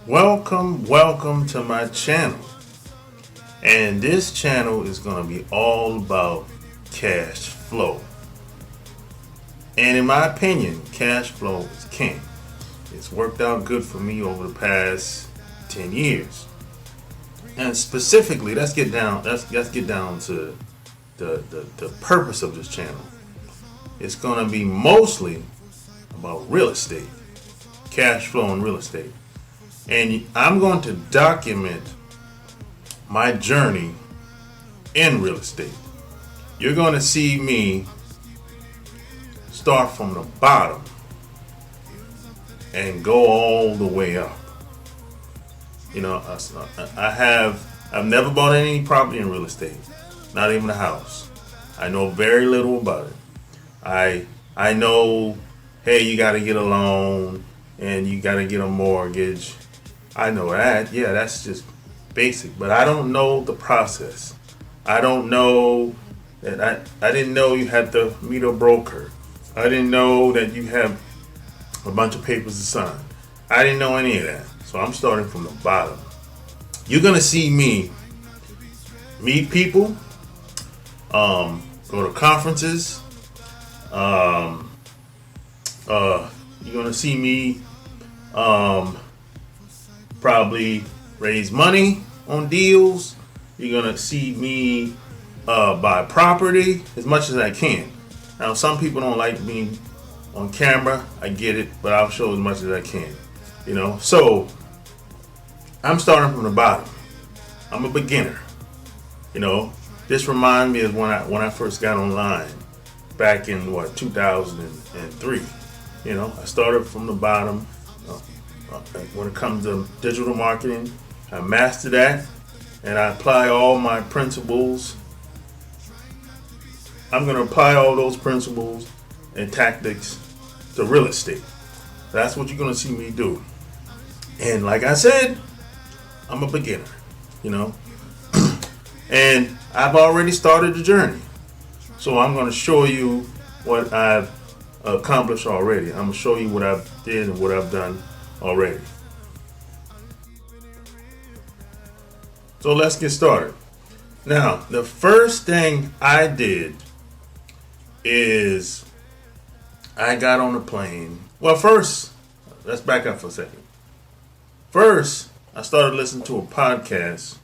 Welcome to my channel. And this channel is going to be all about cash flow. And in my opinion, cash flow is king. It's worked out good for me over the past 10 years. And specifically, let's get down to the purpose of this channel. It's going to be mostly about real estate, cash flow in real estate. And I'm going to document my journey in real estate. You're going to see me start from the bottom and go all the way up. You know, I've never bought any property in real estate, not even a house. I know very little about it. I know, hey, you got to get a loan and you got to get a mortgage. I know that. Yeah, that's just basic. But I don't know the process. I don't know that I didn't know you had to meet a broker. I didn't know that you have a bunch of papers to sign. I didn't know any of that. So I'm starting from the bottom. You're going to see me meet people, go to conferences. You're going to see me probably raise money on deals. You're gonna see me buy property as much as I can. Now, some people don't like being on camera. I get it, but I'll show as much as I can. You know, so I'm starting from the bottom. I'm a beginner. You know, this reminds me of when I first got online back in 2003. You know, I started from the bottom. When it comes to digital marketing, I mastered that and I apply all my principles. I'm going to apply all those principles and tactics to real estate. That's what you're going to see me do. And like I said, I'm a beginner, you know, and I've already started the journey. So I'm going to show you what I've accomplished already. I'm going to show you what I've did and what I've done already. So let's get started. Now, the first thing I did is I got on a plane. Well, first, let's back up for a second. First, I started listening to a podcast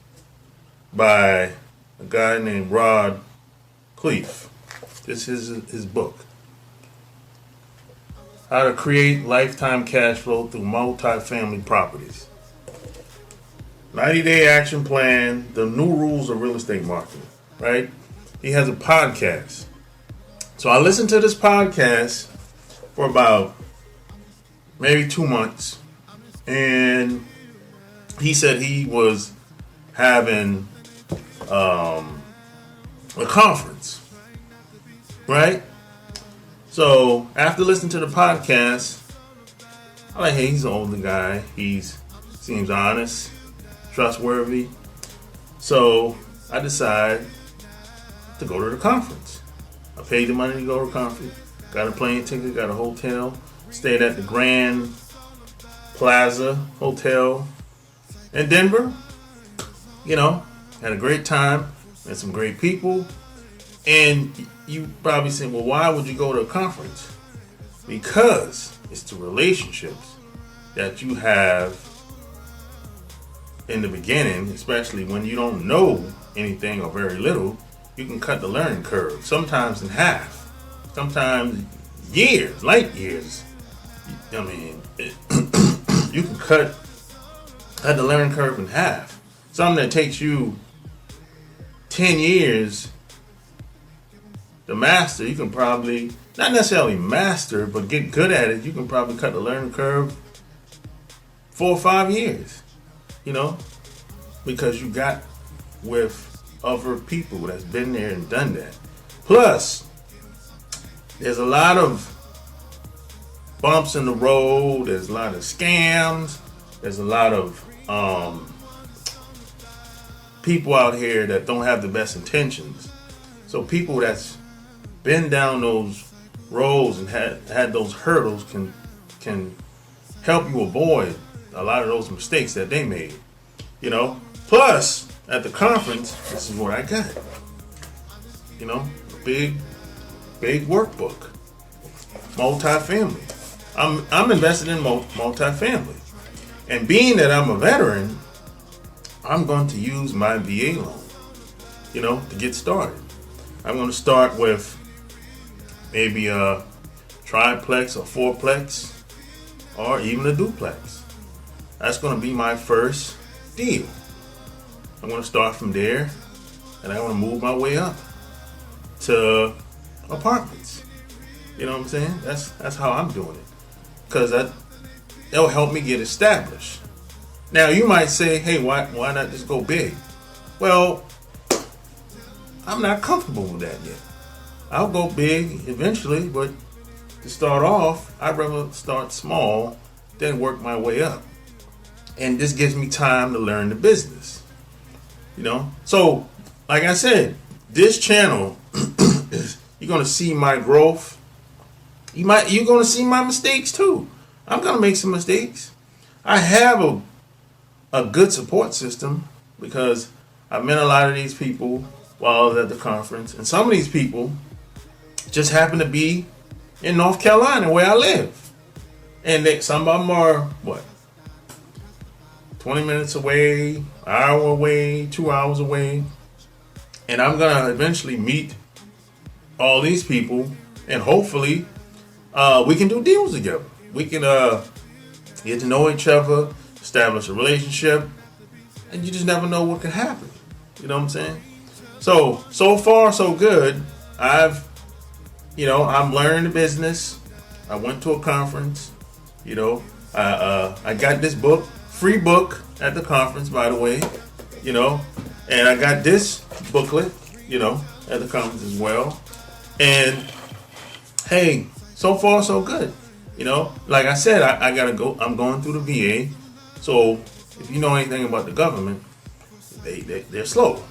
by a guy named Rod Khleif. This is his book. How to create lifetime cash flow through multi-family properties. 90-day action plan, the new rules of real estate marketing, right? He has a podcast. So I listened to this podcast for about maybe 2 months. And he said he was having a conference, right? So after listening to the podcast, I'm like, hey, he's an older guy. He seems honest, trustworthy. So I decided to go to the conference. I paid the money to go to the conference. Got a plane ticket, got a hotel, stayed at the Grand Plaza Hotel in Denver. You know, had a great time, met some great people. And you probably say, well, why would you go to a conference? Because it's the relationships that you have in the beginning, especially when you don't know anything or very little. You can cut the learning curve, sometimes in half, sometimes years, light years. I mean, you can cut the learning curve in half. Something that takes you 10 years to master, you can probably, not necessarily master, but get good at it. You can probably cut the learning curve 4 or 5 years, you know, because you got with other people that's been there and done that. Plus, there's a lot of bumps in the road. There's a lot of scams. There's a lot of people out here that don't have the best intentions. So people that's been down those roads and had those hurdles can help you avoid a lot of those mistakes that they made. You know, plus at the conference, this is what I got. You know, big workbook, multifamily. I'm invested in multifamily, and being that I'm a veteran, I'm going to use my VA loan, you know, to get started. I'm going to start with maybe a triplex or fourplex, or even a duplex. That's going to be my first deal. I'm going to start from there, and I want to move my way up to apartments. You know what I'm saying? That's how I'm doing it, because that'll help me get established. Now you might say, hey, why not just go big? Well, I'm not comfortable with that yet. I'll go big eventually, but to start off, I'd rather start small than work my way up. And this gives me time to learn the business. You know? So, like I said, this channel, you're gonna see my growth. You're gonna see my mistakes too. I'm gonna make some mistakes. I have a good support system because I've met a lot of these people while I was at the conference, and some of these people just happen to be in North Carolina where I live, and some of them are 20 minutes away, an hour away, 2 hours away, and I'm gonna eventually meet all these people, and hopefully we can do deals together. We can get to know each other, establish a relationship, and you just never know what could happen. You know what I'm saying? So far so good. I'm learning the business. I went to a conference. You know, I got this book, free book at the conference, by the way. You know, and I got this booklet, you know, at the conference as well. And hey, so far so good. You know, like I said, I gotta go. I'm going through the VA. So if you know anything about the government, they're slow.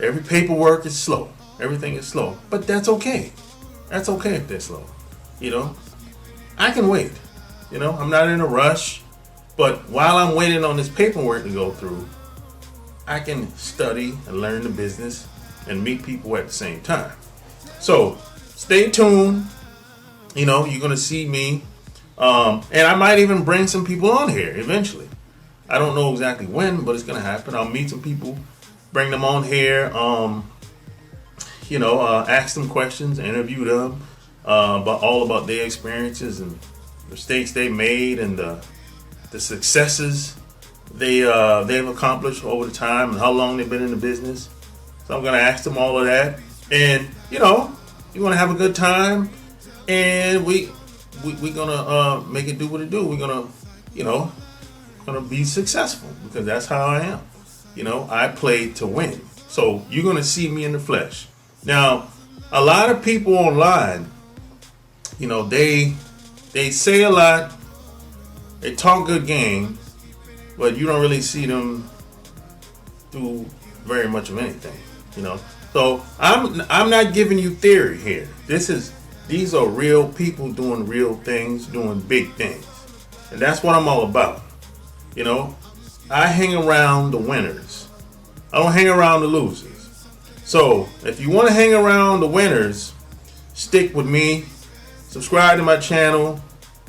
Every paperwork is slow. Everything is slow. But that's okay. That's okay if they're slow. You know, I can wait. You know, I'm not in a rush. But while I'm waiting on this paperwork to go through, I can study and learn the business and meet people at the same time. So stay tuned. You know, you're going to see me. And I might even bring some people on here eventually. I don't know exactly when, but it's going to happen. I'll meet some people, bring them on here, ask them questions, interview them about their experiences and mistakes they made and the successes they've accomplished over the time and how long they've been in the business. So I'm going to ask them all of that. And, you know, you want to have a good time. And we're gonna make it do what it do. We're gonna be successful because that's how I am. You know, I play to win. So you're gonna see me in the flesh. Now, a lot of people online, you know, they say a lot, they talk good game, but you don't really see them do very much of anything. You know, so I'm not giving you theory here. These are real people doing real things, doing big things. And that's what I'm all about. You know, I hang around the winners. I don't hang around the losers. So if you want to hang around the winners, stick with me. Subscribe to my channel.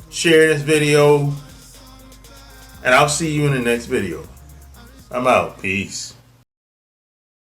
Share this video. And I'll see you in the next video. I'm out. Peace.